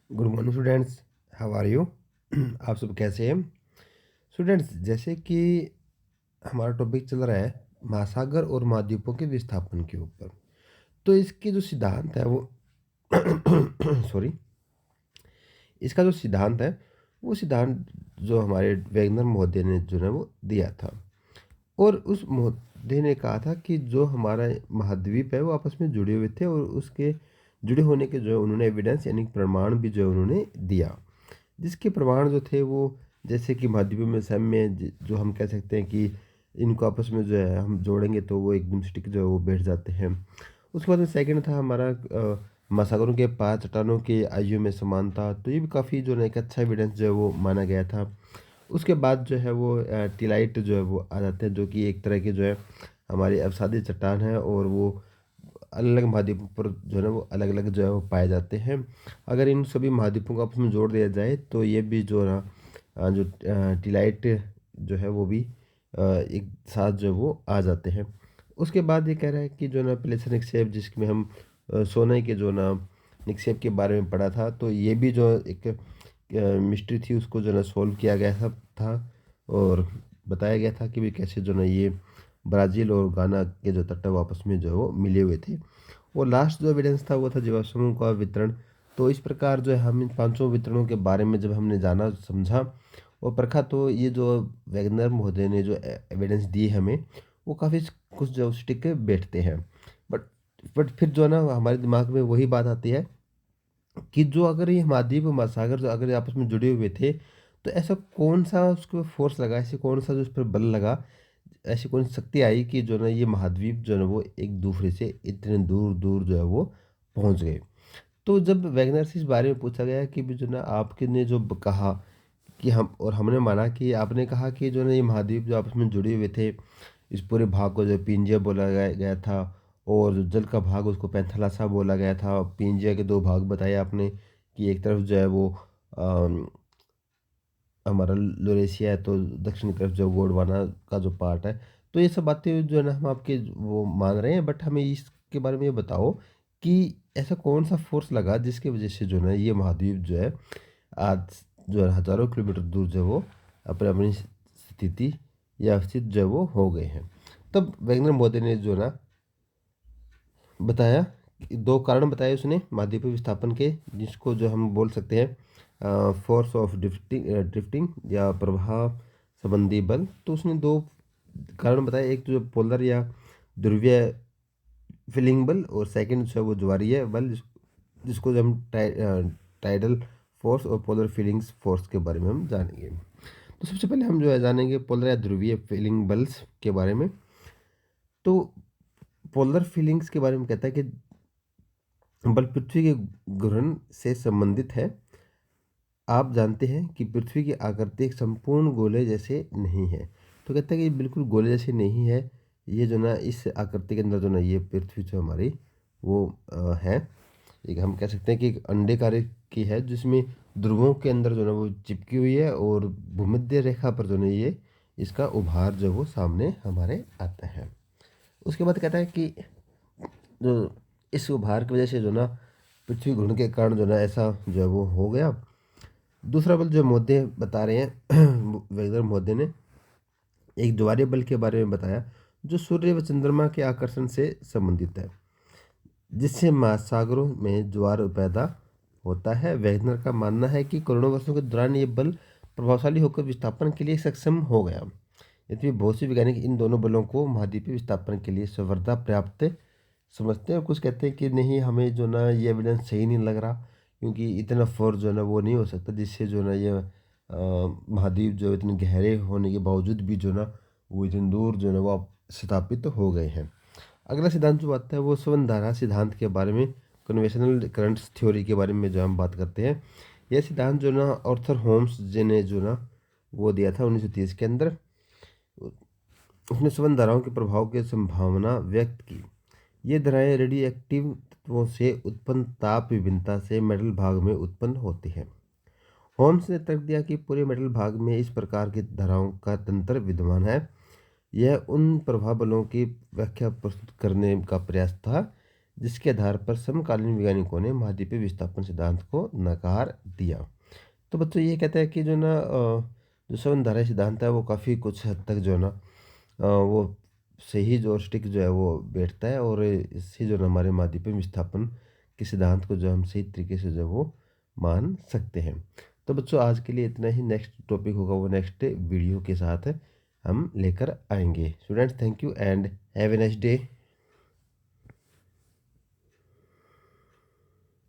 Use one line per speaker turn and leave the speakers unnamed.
Good morning students. How are you? आप सब कैसे हैं स्टूडेंट्स? जैसे कि हमारा टॉपिक चल रहा है महासागर और महाद्वीपों के विस्थापन के ऊपर। तो इसके जो सिद्धांत है वो सॉरी, इसका जो सिद्धांत है वो सिद्धांत जो हमारे वैगनर महोदय ने जो है वो दिया था। और उस महोदय ने कहा था कि जो हमारा महाद्वीप है वो आपस में जुड़े हुए थे, और उसके जुड़े होने के जो है उन्होंने एविडेंस यानी प्रमाण भी जो है उन्होंने दिया। जिसके प्रमाण जो थे वो जैसे कि महाद्वीपों में साम्य जो हम कह सकते हैं कि इनको आपस में जो है हम जोड़ेंगे तो वो एकदम स्टिक जो है वो बैठ जाते हैं। उसके बाद में सेकंड था हमारा महासागरों के पार चट्टानों की आयु में समानता। तो ये भी काफ़ी जो है एक अच्छा एविडेंस जो है वो माना गया था। उसके बाद जो है वो टिलाइट जो है वो आ जाते हैं, जो कि एक तरह के जो है हमारी अवसादी चट्टान है, और वो अलग अलग महाद्वीपों पर जो है ना वो अलग अलग जो है वो पाए जाते हैं। अगर इन सभी महाद्वीपों को आपस में जोड़ दिया जाए तो ये भी जो है ना जो टिलाइट जो है वो भी एक साथ जो है वो आ जाते हैं। उसके बाद ये कह रहा है कि जो ना प्लेसर निक्षेप, जिसमें हम सोने के जो ना निक्षेप के बारे में पढ़ा था, तो ये भी जो एक मिस्ट्री थी उसको जो ना सोल्व किया गया था और बताया गया था कि भी कैसे जो ना ये ब्राज़ील और गाना के जो तट आपस में जो है वो मिले हुए थे। और लास्ट जो एविडेंस था वो था जीवाश्मों का वितरण। तो इस प्रकार जो है हम इन पांचों वितरणों के बारे में जब हमने जाना समझा और परखा, तो ये जो वैगनर महोदय ने जो एविडेंस दी हमें, वो काफ़ी कुछ जो स्टिक के बैठते हैं। बट बट फिर जो है ना हमारे दिमाग में वही बात आती है कि जो अगर ये महाद्वीप और महासागर जो अगर आपस में जुड़े हुए थे, तो ऐसा कौन सा उसको फोर्स लगा, ऐसे कौन सा जो उस पर बल लगा, ऐसी कौन सी शक्ति आई कि जो ना ये महाद्वीप जो है ना वो एक दूसरे से इतने दूर दूर जो है वो पहुंच गए। तो जब वैगनर से इस बारे में पूछा गया कि भी जो ना आपके ने जो कहा कि हम और हमने माना कि आपने कहा कि जो ना ये महाद्वीप जो आपस में जुड़े हुए थे, इस पूरे भाग को जो पिंजिया बोला गया गया था, और जो जल का भाग उसको पैंथालासा बोला गया था। पिंजिया के दो भाग बताए आपने कि एक तरफ जो है वो अम, हमारा लोरेशिया है, तो दक्षिण की तरफ जो गोंडवाना का जो पार्ट है। तो ये सब बातें जो है ना हम आपके वो मान रहे हैं, बट हमें इसके बारे में ये बताओ कि ऐसा कौन सा फोर्स लगा जिसकी वजह से जो है ना ये महाद्वीप जो है आज जो है हज़ारों किलोमीटर दूर जो है वो अपने अपनी स्थिति या स्थित जो है वो हो गए हैं। तब वैगनर मोदी ने जो है ना बताया कि दो कारण बताए उसने महाद्वीपीय विस्थापन के, जिसको जो हम बोल सकते हैं फोर्स ऑफ ड्रिफ्टिंग या प्रवाह संबंधी बल। तो उसने दो कारण बताए, एक जो पोलर या ध्रुवीय फिलिंग बल, और सेकंड जो है वो ज्वारीय बल, जिसको जो हम टाइडल फोर्स और पोलर फीलिंग्स फोर्स के बारे में हम जानेंगे। तो सबसे पहले हम जो है जानेंगे पोलर या ध्रुवीय फीलिंग बल्स के बारे में। तो पोलर फीलिंग्स के बारे में कहता है कि बल पृथ्वी के घूर्णन से संबंधित है। आप जानते हैं कि पृथ्वी की आकृति एक संपूर्ण गोले जैसे नहीं है। तो कहता है कि बिल्कुल गोले जैसे नहीं है। ये जो ना इस आकृति के अंदर जो ना ये पृथ्वी जो हमारी वो है, एक हम कह सकते हैं कि एक अंडे कार्य की है, जिसमें ध्रुवों के अंदर जो ना वो चिपकी हुई है, और भूमध्य रेखा पर जो ना ये इसका उभार जो वो सामने हमारे आता है। उसके बाद कहता है कि जो इस उभार की वजह से जो ना पृथ्वी घूर्णन के कारण जो ना ऐसा जो है वो हो गया। दूसरा बल जो मोदी बता रहे हैं वैगनर मोदी ने एक ज्वारीय बल के बारे में बताया, जो सूर्य व चंद्रमा के आकर्षण से संबंधित है, जिससे महासागरों में ज्वार पैदा होता है। वैगनर का मानना है कि करोड़ों वर्षों के दौरान ये बल प्रभावशाली होकर विस्थापन के लिए सक्षम हो गया। यद्यपि बहुत से वैज्ञानिक इन दोनों बलों को महाद्वीपीय विस्थापन के लिए संवर्धना पर्याप्त समझते हैं, और कुछ कहते हैं कि नहीं, हमें जो ना ये एविडेंस सही नहीं लग रहा, क्योंकि इतना फोर्स जो है ना वो नहीं हो सकता जिससे जो ना ये महाद्वीप जो इतने गहरे होने के बावजूद भी जो ना वो इतने दूर जो है ना वो स्थापित हो गए हैं। अगला सिद्धांत जो आता है वो स्वर्ण धारा सिद्धांत के बारे में, कन्वेंशनल करंट्स थ्योरी के बारे में जो हम बात करते हैं। यह सिद्धांत जो ना ऑर्थर होम्स जी ने जो ना वो दिया था 1930 के अंदर। उसने स्वर्ण धाराओं के प्रभाव की संभावना व्यक्त की। ये धाराएं रेडियो एक्टिव तत्वों से उत्पन्न ताप विभिन्नता से मेटल भाग में उत्पन्न होती है। होम्स ने तर्क दिया कि पूरे मेटल भाग में इस प्रकार की धाराओं का तंत्र विद्यमान है। यह उन प्रभाव बलों की व्याख्या प्रस्तुत करने का प्रयास था जिसके आधार पर समकालीन वैज्ञानिकों ने महाद्वीपीय विस्थापन सिद्धांत को नकार दिया। तो बच्चों ये कहता है कि जो ना जो संधारण सिद्धांत है वो काफ़ी कुछ हद तक जो है ना वो सही जो स्टिक जो है वो बैठता है, और इससे जो है ना हमारे महाद्वीपीय विस्थापन के सिद्धांत को जो हम सही तरीके से जो है वो मान सकते हैं। तो बच्चों आज के लिए इतना ही। नेक्स्ट टॉपिक होगा वो नेक्स्ट वीडियो के साथ हम लेकर आएंगे। Students, thank you and have a nice day.